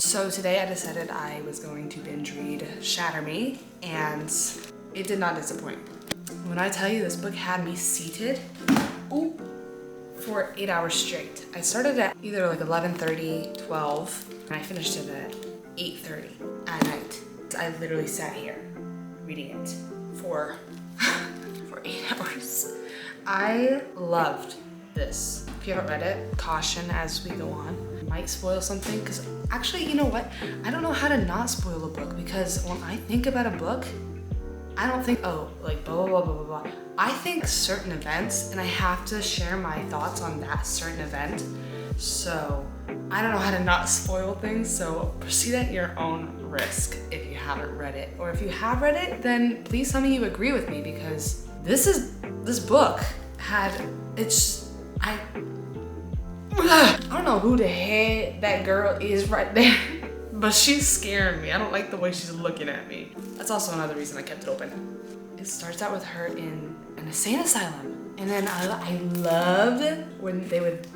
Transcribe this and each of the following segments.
So today I decided I was going to binge read Shatter Me, and it did not disappoint. When I tell you this book had me seated for 8 hours straight. I started at either like 11:30, 12, and I finished it at 8:30 at night. I literally sat here reading it for 8 hours. I loved this. If you haven't read it, caution as we go on. Might spoil something, because actually, you know what? I don't know how to not spoil a book, because when I think about a book, I don't think, oh, like blah, blah, blah, blah, blah, blah. I think certain events, and I have to share my thoughts on that certain event. So I don't know how to not spoil things, so proceed at your own risk if you haven't read it. Or if you have read it, then please tell me you agree with me, because this book had, I don't know who the heck that girl is right there, but she's scaring me. I don't like the way she's looking at me. That's also another reason I kept it open. It starts out with her in an insane asylum. And then I loved when they would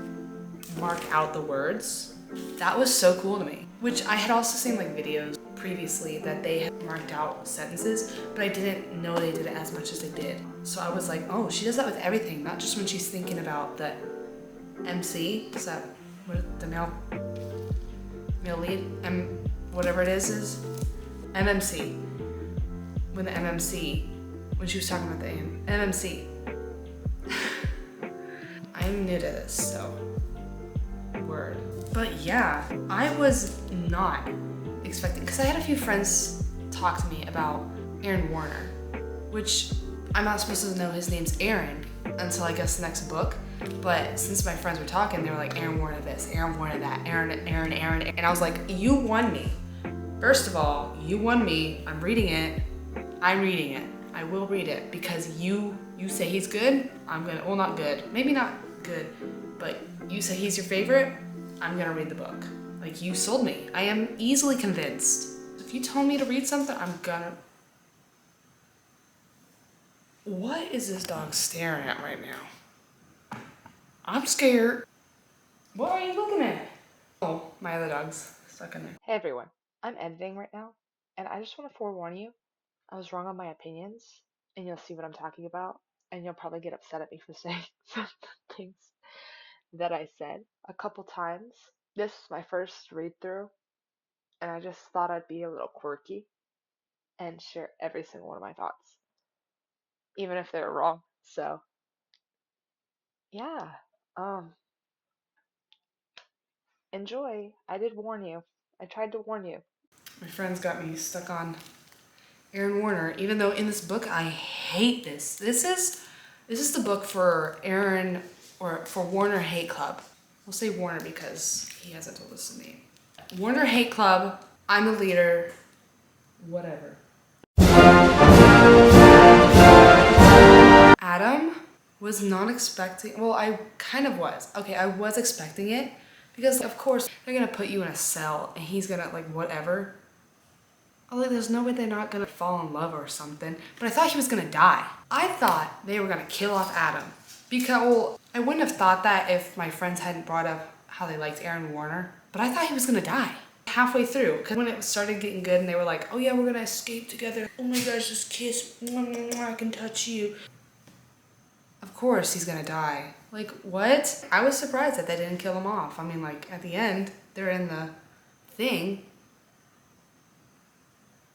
mark out the words. That was so cool to me. Which I had also seen like videos previously that they had marked out sentences, but I didn't know they did it as much as they did. So I was like, oh, she does that with everything, not just when she's thinking about the MC, is that what the male lead, whatever it is MMC. When the MMC, when she was talking about the MMC. I'm new to this, so word. But yeah, I was not expecting, because I had a few friends talk to me about Aaron Warner, which I'm not supposed to know his name's Aaron until I guess the next book. But since my friends were talking, they were like, Aaron Warner this, Aaron Warner that, Aaron. And I was like, you won me. First of all, you won me. I'm reading it. I will read it because you say he's good. I'm gonna, well, not good. Maybe not good, but you say he's your favorite. I'm gonna read the book. Like, you sold me. I am easily convinced. If you tell me to read something, I'm gonna. What is this dog staring at right now? I'm scared. What are you looking at? Oh, my other dog's stuck in there. Hey everyone, I'm editing right now, and I just want to forewarn you, I was wrong on my opinions, and you'll see what I'm talking about, and you'll probably get upset at me for saying some things that I said a couple times. This is my first read through, and I just thought I'd be a little quirky and share every single one of my thoughts, even if they were wrong. So, yeah, um, enjoy. I did warn you. I tried to warn you. My friends got me stuck on Aaron Warner, even though in this book I hate this. This is the book for Aaron, or for Warner Hate Club. We'll say Warner because he hasn't told us the name. Warner Hate Club, I'm a leader, whatever. Adam was not expecting, well, I kind of was. Okay, I was expecting it because of course they're gonna put you in a cell and he's gonna like whatever. Oh, like, there's no way they're not gonna fall in love or something. But I thought he was gonna die. I thought they were gonna kill off Adam. Because, well, I wouldn't have thought that if my friends hadn't brought up how they liked Aaron Warner. But I thought he was gonna die. Halfway through, because when it started getting good and they were like, oh yeah, we're gonna escape together. Oh my gosh, just kiss. I can touch you. Of course he's gonna die. Like, what? I was surprised that they didn't kill him off. I mean, like, at the end, they're in the thing.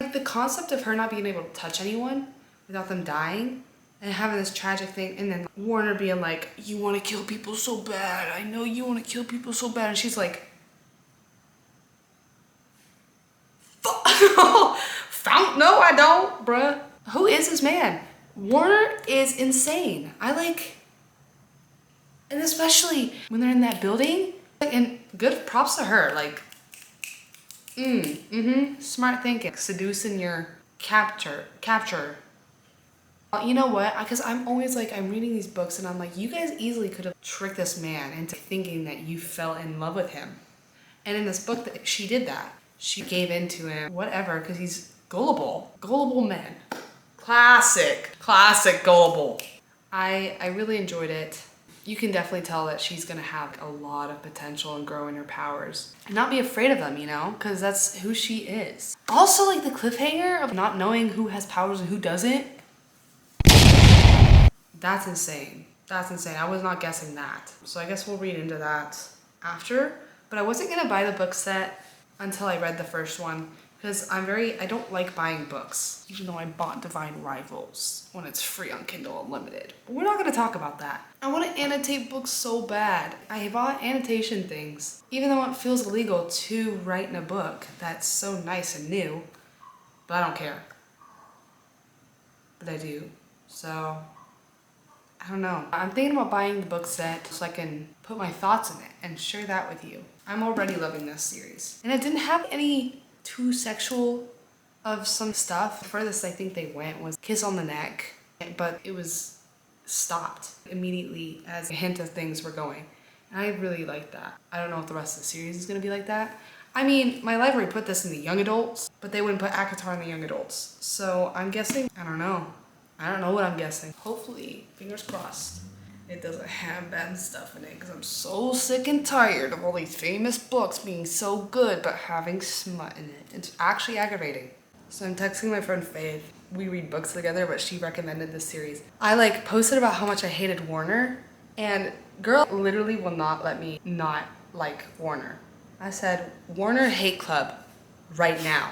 Like, the concept of her not being able to touch anyone without them dying and having this tragic thing, and then Warner being like, you want to kill people so bad. I know you want to kill people so bad. And she's like, no, I don't, bruh. Who is this man? Warner is insane. And especially when they're in that building, and good props to her, like, smart thinking, seducing your capture. You know what? Because I'm always like, I'm reading these books and I'm like, you guys easily could have tricked this man into thinking that you fell in love with him. And in this book, she did that. She gave in to him, whatever, because he's gullible. Gullible men. Classic gullible. I really enjoyed it. you can definitely tell that she's gonna have a lot of potential and grow in her powers. And not be afraid of them, you know? Because that's who she is. Also, like the cliffhanger of not knowing who has powers and who doesn't. That's insane. That's insane. I was not guessing that. So I guess we'll read into that after. But I wasn't gonna buy the book set until I read the first one because I don't like buying books, even though I bought Divine Rivals when it's free on Kindle Unlimited. But we're not gonna talk about that. I wanna annotate books so bad. I bought annotation things, even though it feels illegal to write in a book that's so nice and new, but I don't care. But I do. So I don't know. I'm thinking about buying the book set so I can put my thoughts in it and share that with you. I'm already loving this series. And it didn't have any too sexual of some stuff. The furthest I think they went was kiss on the neck, but it was stopped immediately as a hint of things were going. And I really like that. I don't know if the rest of the series is gonna be like that. I mean, my library put this in the young adults, but they wouldn't put ACOTAR in the young adults. So I'm guessing, I don't know. I don't know what I'm guessing. Hopefully, fingers crossed, it doesn't have bad stuff in it because I'm so sick and tired of all these famous books being so good but having smut in it. It's actually aggravating. So I'm texting my friend Faith. We read books together, but she recommended this series. I like posted about how much I hated Warner, and girl literally will not let me not like Warner. I said, Warner Hate Club right now.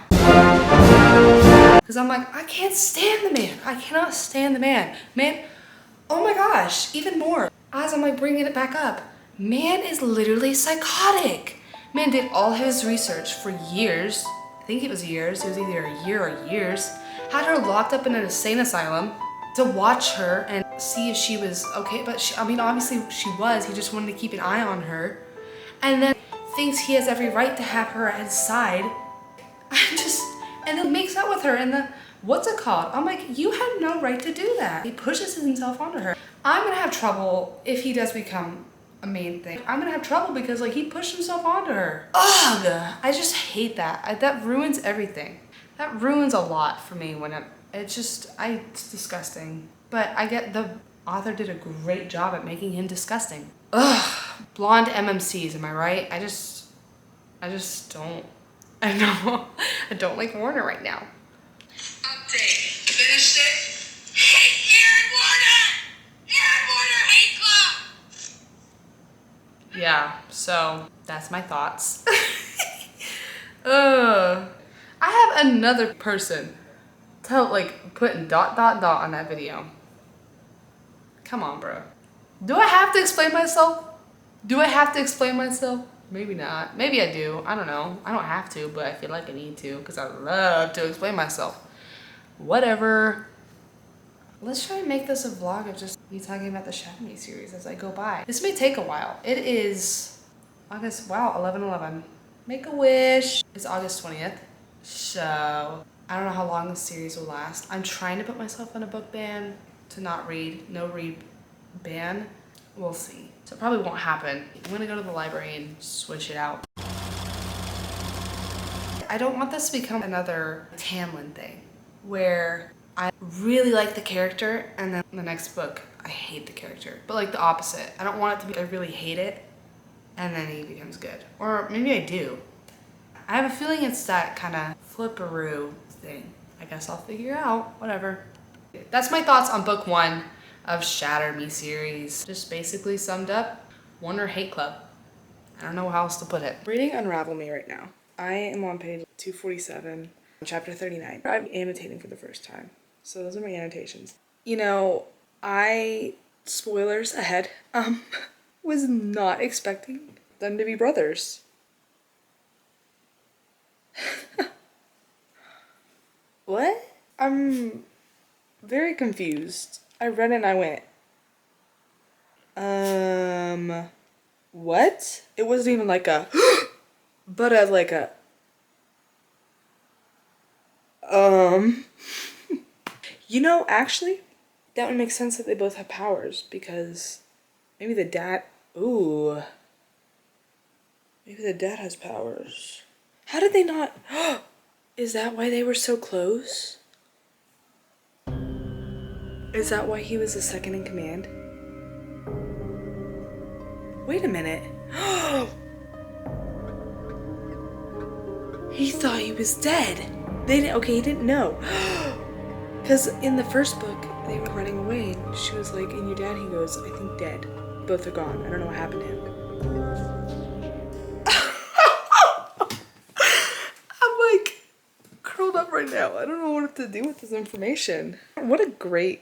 Because I'm like, I can't stand the man. I cannot stand the man. Man, oh my gosh, even more. As I'm like bringing it back up, man is literally psychotic. Man did all his research for years. I think it was years. It was either a year or years. Had her locked up in an insane asylum to watch her and see if she was okay. But she, I mean, obviously she was. He just wanted to keep an eye on her. And then thinks he has every right to have her at his side. And then makes out with her in the, what's it called? I'm like, you had no right to do that. He pushes himself onto her. I'm gonna have trouble if he does become a main thing. I'm gonna have trouble because like he pushed himself onto her. Ugh, I just hate that. That ruins everything. That ruins a lot for me when it's disgusting. But I get the author did a great job at making him disgusting. Ugh, blonde MMCs, am I right? I just don't. I know. I don't like Warner right now. Update. Finished it? Hate Aaron Warner! Aaron Warner hate club! Yeah, so that's my thoughts. I have another person putting ... on that video. Come on, bro. Do I have to explain myself? Do I have to explain myself? Maybe not. Maybe I do. I don't know. I don't have to, but I feel like I need to because I love to explain myself. Whatever. Let's try and make this a vlog of just me talking about the Shatter Me series as I go by. This may take a while. It is August, wow, 11/11. Make a wish. It's August 20th. So I don't know how long this series will last. I'm trying to put myself on a book ban to not read, no read ban. We'll see. So it probably won't happen. I'm gonna go to the library and switch it out. I don't want this to become another Tamlin thing where I really like the character and then the next book I hate the character, but like the opposite. I don't want it to be I really hate it and then he becomes good. Or maybe I do. I have a feeling it's that kind of flipperoo thing. I guess I'll figure out, whatever. That's my thoughts on book 1 of Shatter Me series. Just basically summed up, Warner Hate Club. I don't know how else to put it. Reading Unravel Me right now. I am on page 247, chapter 39. I'm annotating for the first time. So those are my annotations. You know, spoilers ahead, was not expecting them to be brothers. What? I'm very confused. I read it and I went, what? It wasn't even like a, but as like a, you know, actually, that would make sense that they both have powers because maybe the dad, ooh, maybe the dad has powers. How did they not, is that why they were so close? Is that why he was the second in command? Wait a minute. He thought he was dead. He didn't know. Because in the first book, they were running away and she was like, and your dad, he goes, I think dead. Both are gone. I don't know what happened to him. I'm like curled up right now. I don't know what to do with this information. What a great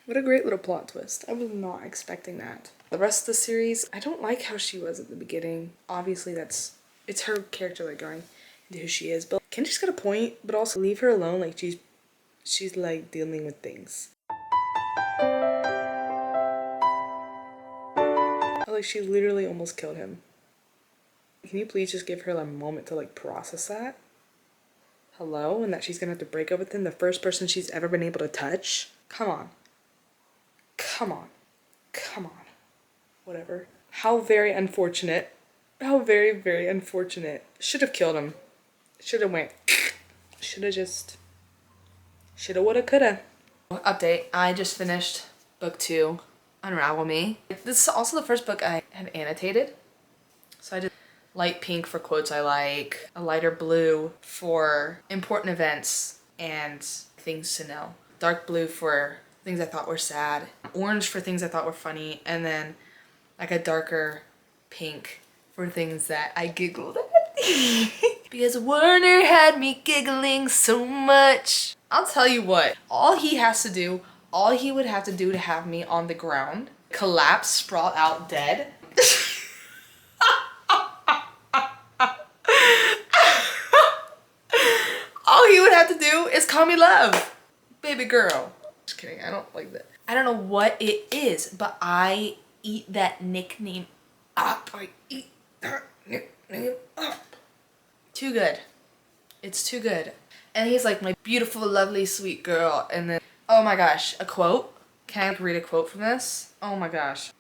little plot twist. I was not expecting that. The rest of the series, I don't like how she was at the beginning. Obviously it's her character like going into who she is, but Kenji's got a point, but also leave her alone. Like she's like dealing with things. Like she literally almost killed him. Can you please just give her a moment to like process that? Hello? And that she's gonna have to break up with him, the first person she's ever been able to touch? Come on. Come on. Come on. Whatever. How very unfortunate. How very, very unfortunate. Should have killed him. Should have went. Should have just. Shoulda, woulda, coulda. Update. I just finished book 2, Unravel Me. This is also the first book I have annotated. So I did light pink for quotes I like, a lighter blue for important events and things to know, dark blue for things I thought were sad, orange for things I thought were funny, and then like a darker pink for things that I giggled at. Because Werner had me giggling so much. I'll tell you what, all he would have to do to have me on the ground, collapse, sprawl out dead. All he would have to do is call me love. Baby girl. Just kidding, I don't like that. I don't know what it is, but I eat that nickname up. I eat that nickname up. Too good. It's too good. And he's like, my beautiful, lovely, sweet girl. And then, oh my gosh, a quote. Can I read a quote from this? Oh my gosh.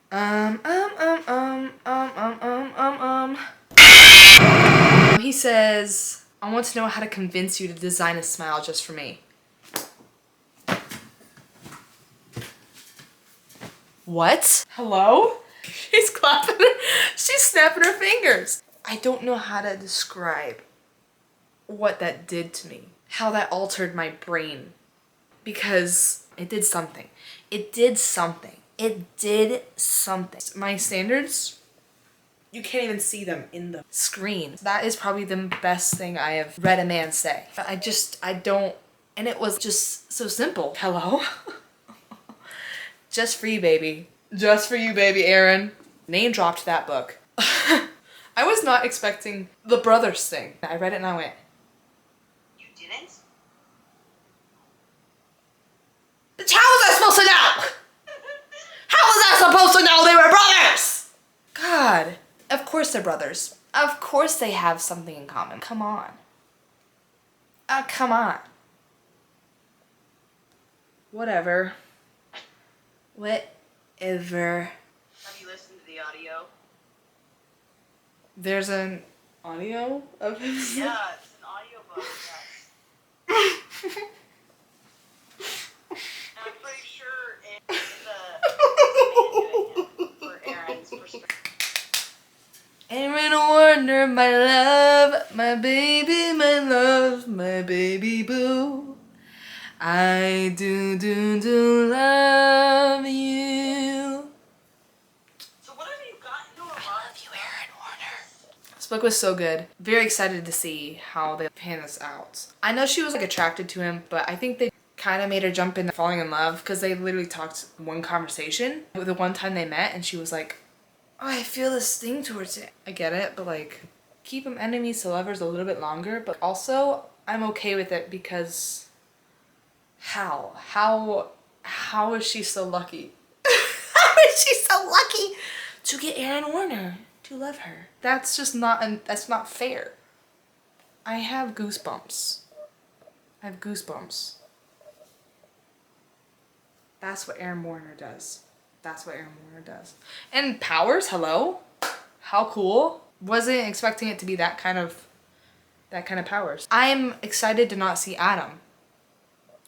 He says, I want to know how to convince you to design a smile just for me. What? Hello? She's clapping. She's snapping her fingers. I don't know how to describe what that did to me. How that altered my brain. Because it did something. It did something. It did something. My standards, you can't even see them in the screen. That is probably the best thing I have read a man say. I don't, and it was just so simple. Hello? Just for you, baby. Just for you, baby, Aaron. Name dropped that book. I was not expecting the brothers thing. I read it and I went, You didn't? how was I supposed to know? How was I supposed to know they were brothers? God. Of course they're brothers. Of course they have something in common. Come on. Come on. Whatever. Whatever. Have you listened to the audio? There's an audio of him? Yeah, it's an audiobook, yes. And I'm pretty sure it's the for Aaron's perspective. Aaron Warner, my love, my baby, my love, my baby boo. I do love you. So what have you got into a lot of You, Aaron Warner. This book was so good. Very excited to see how they pan this out. I know she was like attracted to him, but I think they kind of made her jump into falling in love because they literally talked one conversation. The one time they met and she was like, oh, I feel this thing towards it. I get it, but like keep them enemies to lovers a little bit longer, but also I'm okay with it because how is she so lucky? How is she so lucky to get Aaron Warner to love her? That's just that's not fair. I have goosebumps. I have goosebumps. That's what Aaron Warner does. That's what Aaron Warner does. And powers, hello? How cool. Wasn't expecting it to be that kind of powers. I'm excited to not see Adam.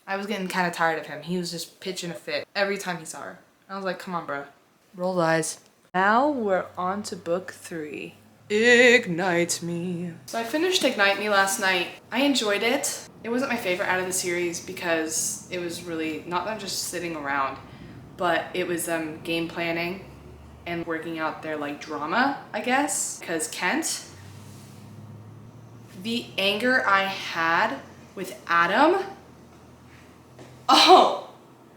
I was getting kind of tired of him. He was just pitching a fit every time he saw her. I was like, come on, bro. Roll eyes. Now we're on to book 3. Ignite Me. So I finished Ignite Me last night. I enjoyed it. It wasn't my favorite out of the series because it was really not them just sitting around, but it was game planning and working out their like drama, I guess. Because Kent, the anger I had with Adam, oh,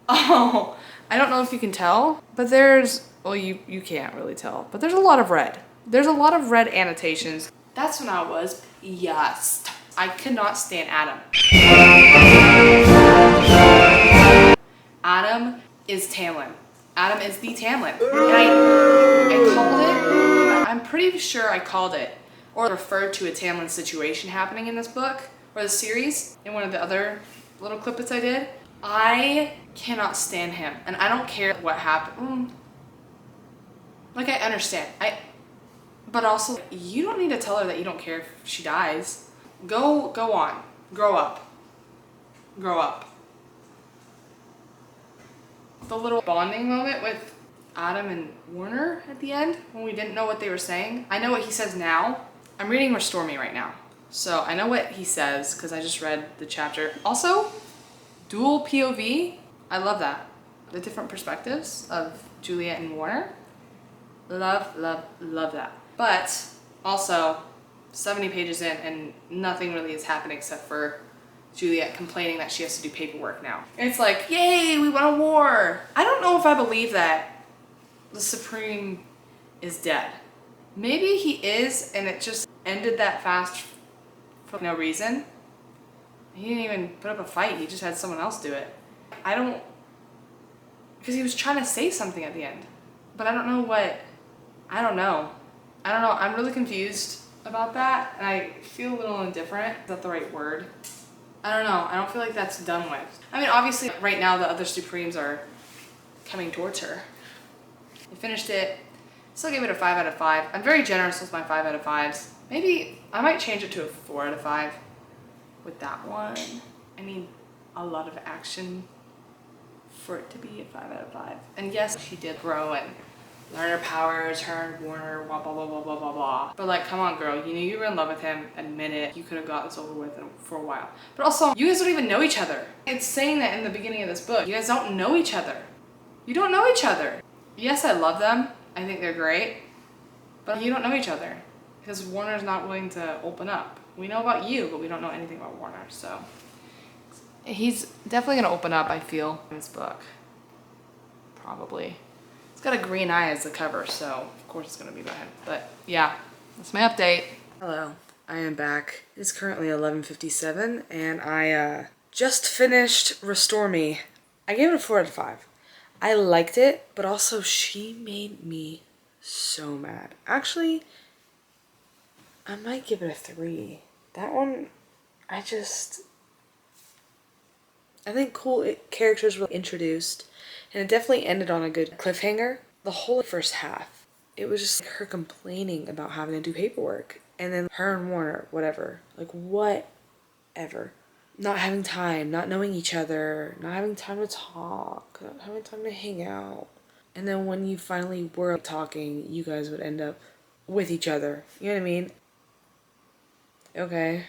I don't know if you can tell, but there's, well, you can't really tell, but there's a lot of red. There's a lot of red annotations. That's when I was, yes. I could not stand Adam. Adam is Tamlin. Adam is the Tamlin. And I called it, I'm pretty sure I called it, or referred to a Tamlin situation happening in this book, or the series, in one of the other little clippets I did. I cannot stand him, and I don't care what happened. Like, I understand. But also, you don't need to tell her that you don't care if she dies. Go on. Grow up. Grow up. The little bonding moment with Adam and Warner at the end, when we didn't know what they were saying. I know what he says now. I'm reading Restore Me right now, so I know what he says because I just read the chapter. Also, dual POV, I love that. The different perspectives of Juliet and Warner. Love, love, love that. But also, 70 pages in and nothing really is happening except for Juliet complaining that she has to do paperwork now. And it's like, yay, we won a war. I don't know if I believe that the Supreme is dead. Maybe he is, and it just ended that fast for no reason. He didn't even put up a fight, he just had someone else do it. Because he was trying to say something at the end. But I don't know what, I don't know. I'm really confused about that, and I feel a little indifferent. Is that the right word? I don't know. I don't feel like that's done with. I mean, obviously, right now the other Supremes are coming towards her. I finished it. Still gave it a 5 out of 5. I'm very generous with my 5 out of 5s. Maybe I might change it to a 4 out of 5 with that one. I need a lot of action for it to be a 5 out of 5. And yes, she did grow and learn her powers, her and Warner, blah, blah, blah, blah, blah, blah, blah. But like, come on, girl. You knew you were in love with him. Admit it. You could have got this over with for a while. But also, you guys don't even know each other. It's saying that in the beginning of this book. You guys don't know each other. You don't know each other. Yes, I love them. I think they're great. But you don't know each other. Because Warner's not willing to open up. We know about you, but we don't know anything about Warner, so. He's definitely going to open up, I feel, in this book. Probably. It's got a green eye as the cover, so of course it's going to be bad. But yeah, that's my update. Hello, I am back. It is currently 11:57, and I just finished Restore Me. I gave it a 4 out of 5. I liked it, but also she made me so mad. Actually, I might give it a 3. That one, I think cool characters were introduced, and it definitely ended on a good cliffhanger. The whole first half, it was just her complaining about having to do paperwork, and then her and Warner, whatever, like whatever. Not having time, not knowing each other, not having time to talk, not having time to hang out. And then when you finally were talking, you guys would end up with each other. You know what I mean? Okay.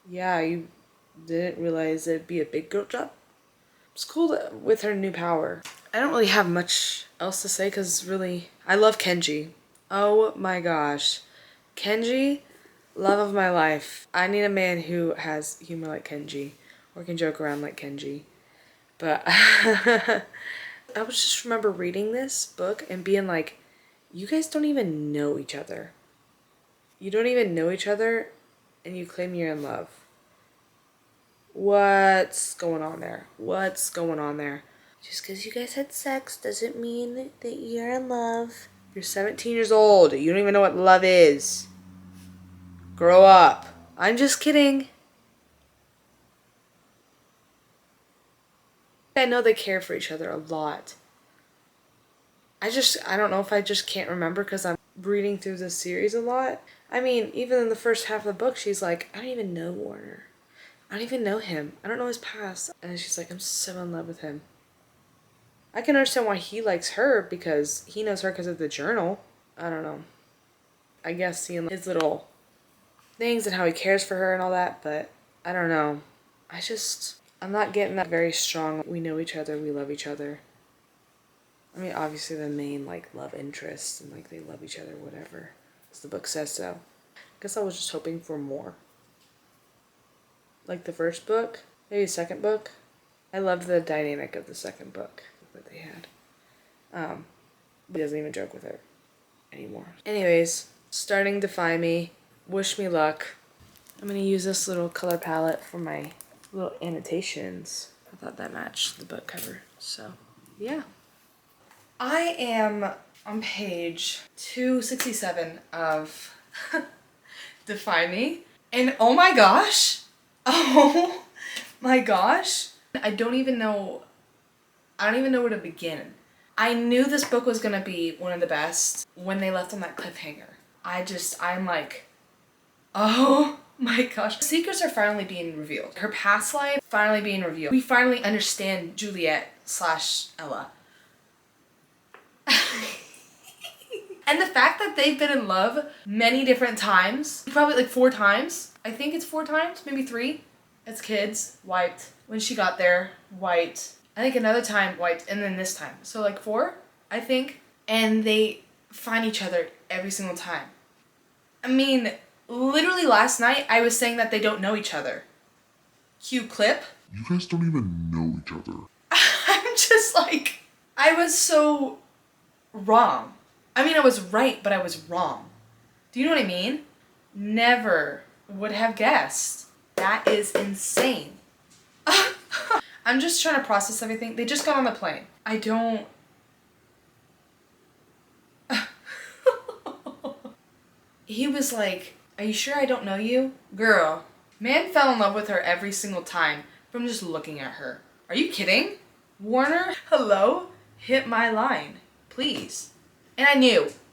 Yeah, you didn't realize it'd be a big girl job. It's cool with her new power. I don't really have much else to say because really, I love Kenji. Oh my gosh. Kenji, love of my life. I need a man who has humor like Kenji or can joke around like Kenji. But I was just remember reading this book and being like, you guys don't even know each other. You don't even know each other and you claim you're in love. What's going on there? What's going on there? Just because you guys had sex doesn't mean that you're in love. You're 17 years old. You don't even know what love is. Grow up. I'm just kidding. I know they care for each other a lot. I don't know if I just can't remember because I'm reading through this series a lot. I mean, even in the first half of the book, she's like, I don't even know Warner. I don't even know him. I don't know his past. And she's like, I'm so in love with him. I can understand why he likes her because he knows her because of the journal. I don't know. I guess seeing his little things and how he cares for her and all that, but I don't know. I'm not getting that very strong. We know each other, we love each other. I mean, obviously the main, like, love interest and, like, they love each other, whatever. As the book says so. Guess I was just hoping for more. Like the first book, maybe second book. I loved the dynamic of the second book that they had. But he doesn't even joke with her anymore. Anyways, starting Defy Me. Wish me luck. I'm gonna use this little color palette for my little annotations. I thought that matched the book cover. So, yeah. I am on page 267 of Defy Me. And oh my gosh. Oh my gosh. I don't even know where to begin. I knew this book was gonna be one of the best when they left on that cliffhanger. I'm like, oh my gosh. Secrets are finally being revealed. Her past life finally being revealed. We finally understand Juliet/Ella. And the fact that they've been in love many different times, probably like 4 times. I think it's 4 times, maybe 3. As kids, wiped. When she got there, wiped. I think another time wiped, and then this time. So like 4, I think. And they find each other every single time. I mean, literally last night I was saying that they don't know each other. Cue clip. You guys don't even know each other. I'm just like, I was so wrong. I mean, I was right, but I was wrong. Do you know what I mean? Never would have guessed. That is insane. I'm just trying to process everything. They just got on the plane. I don't... He was like, are you sure I don't know you? Girl, man fell in love with her every single time from just looking at her. Are you kidding? Warner, hello? Hit my line, please. And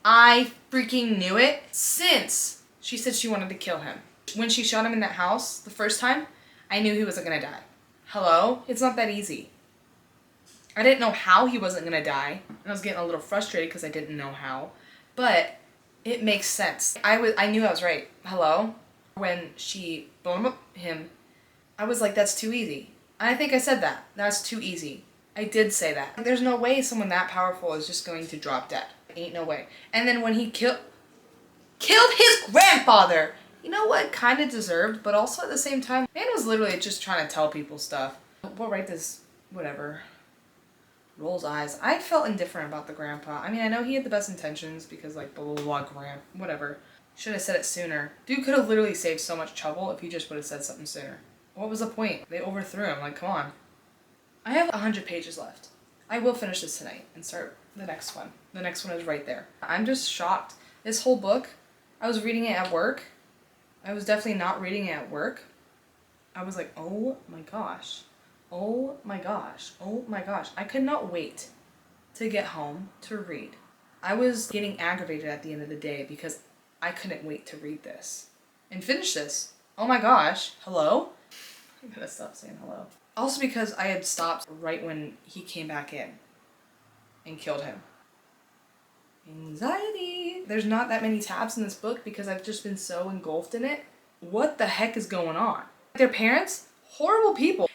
I freaking knew it since she said she wanted to kill him. When she shot him in that house the first time, I knew he wasn't gonna die. Hello? It's not that easy. I didn't know how he wasn't gonna die. And I was getting a little frustrated because I didn't know how. But it makes sense. I knew I was right. Hello? When she blew up him, I was like, that's too easy. And I think I said that. That's too easy. I did say that. There's no way someone that powerful is just going to drop dead. Ain't no way. And then when he killed his grandfather, you know what? Kind of deserved, but also at the same time, man was literally just trying to tell people stuff. We'll write this, whatever. Rolls eyes. I felt indifferent about the grandpa. I mean, I know he had the best intentions because, like, blah, blah, blah, whatever. Should have said it sooner. Dude could have literally saved so much trouble if he just would have said something sooner. What was the point? They overthrew him. Like, come on. I have 100 pages left. I will finish this tonight and start the next one. The next one is right there. I'm just shocked. This whole book, I was reading it at work. I was definitely not reading it at work. I was like, oh my gosh. Oh my gosh. Oh my gosh. I could not wait to get home to read. I was getting aggravated at the end of the day because I couldn't wait to read this and finish this. Oh my gosh. Hello? I'm gonna stop saying hello. Also because I had stopped right when he came back in and killed him. Anxiety. There's not that many tabs in this book because I've just been so engulfed in it. What the heck is going on? Their parents, horrible people.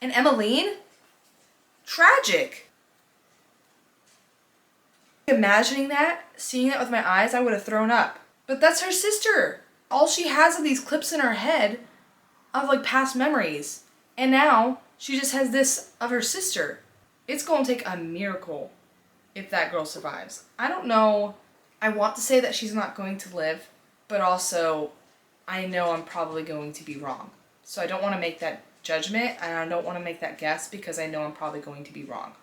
And Emmeline, tragic. Imagining that, seeing that with my eyes, I would have thrown up. But that's her sister. All she has are these clips in her head of like past memories. And now she just has this of her sister. It's gonna take a miracle if that girl survives. I don't know. I want to say that she's not going to live, but also I know I'm probably going to be wrong. So I don't want to make that judgment and I don't want to make that guess because I know I'm probably going to be wrong.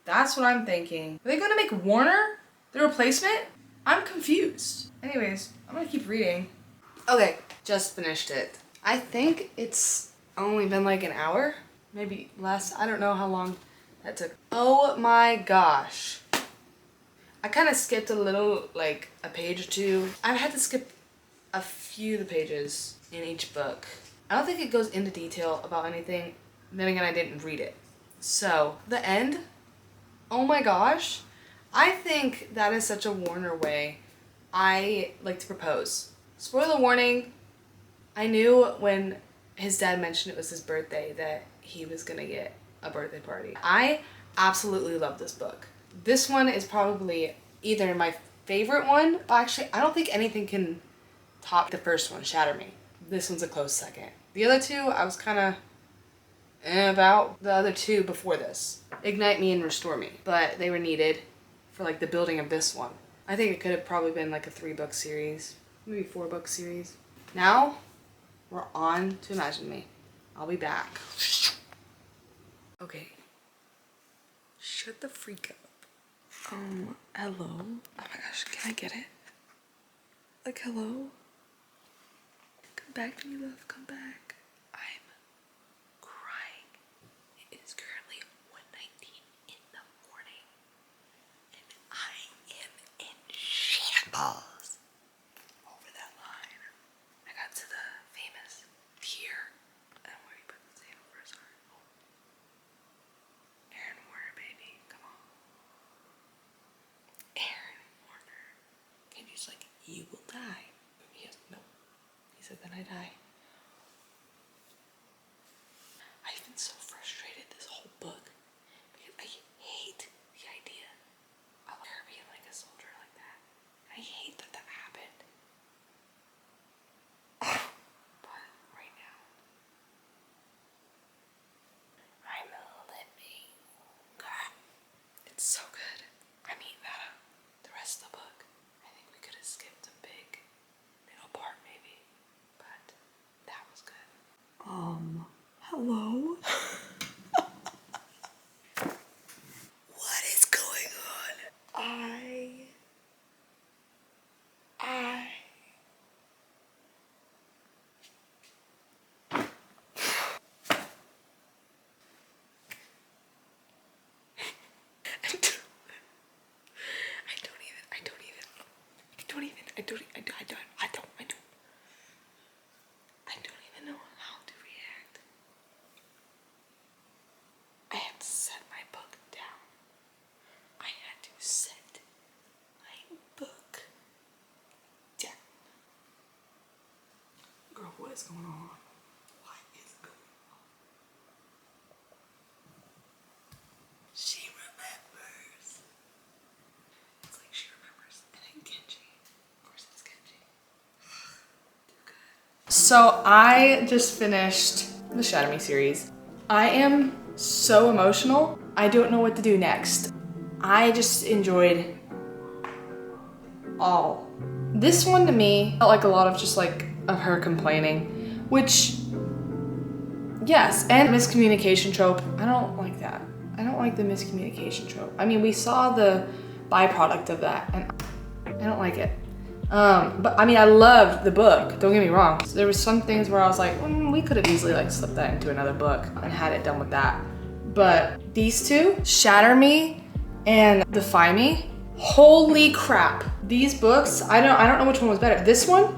That's what I'm thinking. Are they going to make Warner the replacement? I'm confused. Anyways, I'm going to keep reading. Okay, just finished it. I think it's only been like an hour, maybe less. I don't know how long that took. Oh my gosh. I kind of skipped a little, like a page or two. I've had to skip a few of the pages in each book. I don't think it goes into detail about anything. Then again, I didn't read it. So, the end, oh my gosh. I think that is such a Warner way I like to propose. Spoiler warning, I knew when his dad mentioned it was his birthday that he was gonna get a birthday party. I absolutely love this book. This one is probably either my favorite one, but actually I don't think anything can top the first one, Shatter Me. This one's a close second. The other two, I was kind of about the other two before this. Ignite Me and Restore Me, but they were needed for like the building of this one. I think it could have probably been like a 3-book series, maybe 4-book series. Now, we're on to Imagine Me. I'll be back. Okay. Shut the freak up. Hello? Oh my gosh, can I get it? Like, hello? Come back to me, love, come back. I'm crying. It is currently 1:19 in the morning. And I am in shambles over that line. I got to the famous tier. And where you put the same first heart. Aaron Warner, baby, come on. Aaron Warner. And he's like, you will die. He goes, no. He said, then I die. I've been so frustrated this whole book because I hate the idea of her being like a soldier like that. I hate that that happened. But right now, I'm living. It's so good. I mean, the rest of the book, I think we could have skipped a big middle part maybe, but that was good. Hello? What is going on? I don't even know how to react. I have to set my book down. I had to set my book down. Girl, what is going on? What is going on? She remembers. It's like she remembers. And then Genji. Of course it's Genji. Too good. So I just finished the Shatter Me series. I am so emotional. I don't know what to do next. I just enjoyed all. This one to me felt like a lot of just like of her complaining, which yes, and miscommunication trope. I don't like that. I don't like the miscommunication trope. I mean, we saw the byproduct of that and I don't like it. But I mean, I loved the book, don't get me wrong. So there was some things where I was like, we could have easily like slipped that into another book and had it done with that. But these two, Shatter Me and Defy Me, holy crap. These books, I don't know which one was better. This one,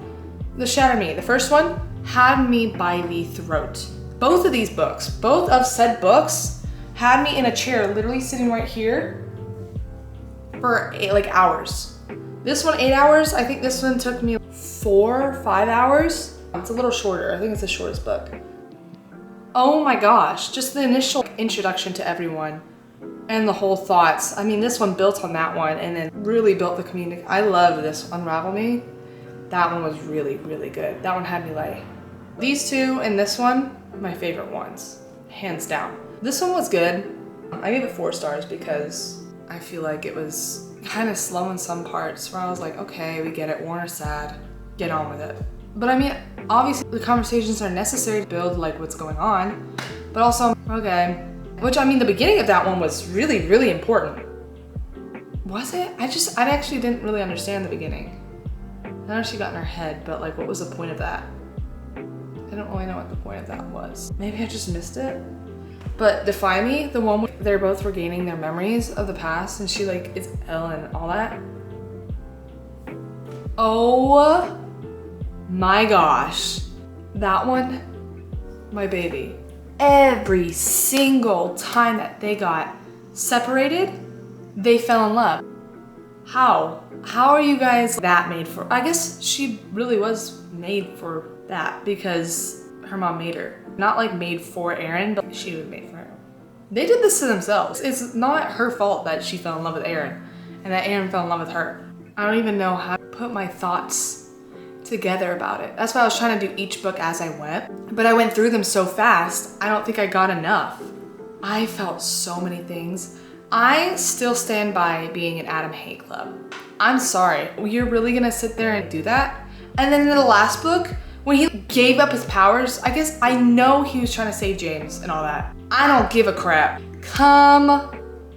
the Shatter Me, the first one, had me by the throat. Both of these books, both of said books, had me in a chair, literally sitting right here for like hours. This one, 8 hours. I think this one took me 4 or 5 hours. It's a little shorter. I think it's the shortest book. Oh my gosh, just the initial introduction to everyone and the whole thoughts. I mean, this one built on that one and then really built the community. I love this Unravel Me. That one was really, really good. That one had me like, these two and this one, my favorite ones, hands down. This one was good. I gave it 4 stars because I feel like it was kind of slow in some parts where I was like, okay, we get it, Warner's sad, get on with it. But I mean, obviously the conversations are necessary to build like what's going on, but also, okay. Which I mean, the beginning of that one was really, really important. Was it? I actually didn't really understand the beginning. I know she got in her head, but like, what was the point of that? I don't really know what the point of that was. Maybe I just missed it. But Defy Me, the one where they're both regaining their memories of the past and she like is ill and all that. Oh my gosh. That one, my baby. Every single time that they got separated, they fell in love. How are you guys that made for? I guess she really was made for that because her mom made her. Not like made for Aaron, but she was made for her. They did this to themselves. It's not her fault that she fell in love with Aaron and that Aaron fell in love with her. I don't even know how to put my thoughts together about it. That's why I was trying to do each book as I went, but I went through them so fast, I don't think I got enough. I felt so many things. I still stand by being an Adam hate club. I'm sorry, you're really gonna sit there and do that? And then in the last book, when he gave up his powers, I guess I know he was trying to save James and all that. I don't give a crap. Come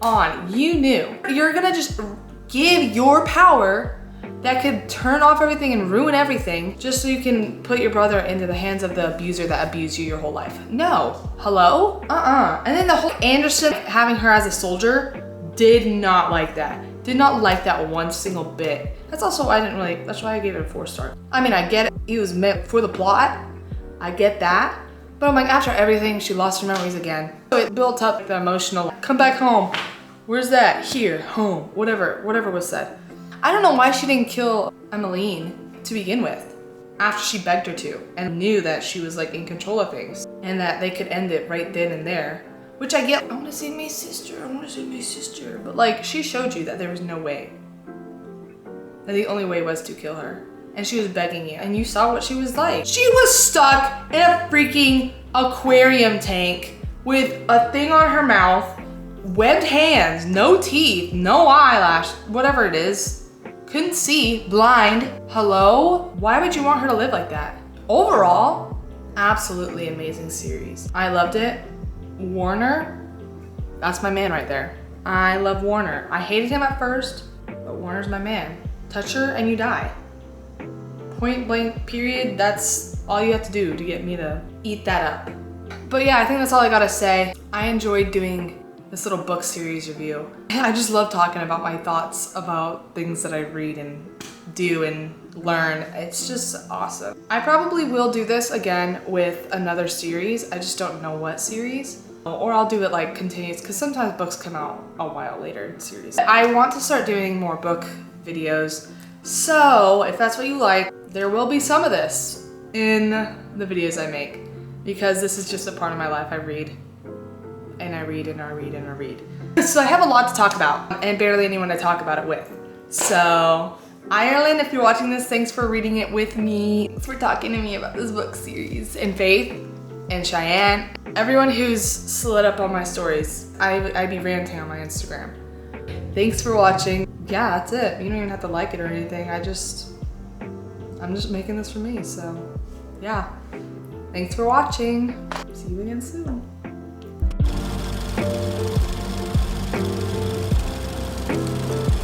on, you knew. You're gonna just give your power that could turn off everything and ruin everything just so you can put your brother into the hands of the abuser that abused you your whole life. No. Hello? And then the whole Anderson having her as a soldier, did not like that. Did not like that one single bit. That's also why that's why I gave it a 4-star. I mean, I get it. He was meant for the plot. I get that. But I'm like, after everything, she lost her memories again. So it built up the emotional, come back home. Where's that? Here, home, whatever was said. I don't know why she didn't kill Emmeline to begin with after she begged her to and knew that she was like in control of things and that they could end it right then and there, which I get. I want to see my sister, I want to see my sister. But like, she showed you that there was no way. That the only way was to kill her. And she was begging you and you saw what she was like. She was stuck in a freaking aquarium tank with a thing on her mouth, webbed hands, no teeth, no eyelash, whatever it is. Couldn't see, blind. Hello? Why would you want her to live like that? Overall, absolutely amazing series. I loved it. Warner, that's my man right there. I love Warner. I hated him at first, but Warner's my man. Touch her and you die. Point blank, period. That's all you have to do to get me to eat that up. But yeah, I think that's all I gotta say. I enjoyed doing this little book series review. I just love talking about my thoughts about things that I read and do and learn. It's just awesome. I probably will do this again with another series. I just don't know what series. Or I'll do it like continuous, because sometimes books come out a while later in series. I want to start doing more book videos. So if that's what you like, there will be some of this in the videos I make, because this is just a part of my life. I read. And I read and I read and I read. So I have a lot to talk about and barely anyone to talk about it with. So Ireland, if you're watching this, thanks for reading it with me. Thanks for talking to me about this book series. And Faith and Cheyenne, everyone who's slid up on my stories. I be ranting on my Instagram. Thanks for watching. Yeah, that's it. You don't even have to like it or anything. I'm just making this for me, so yeah. Thanks for watching. See you again soon. Thank you.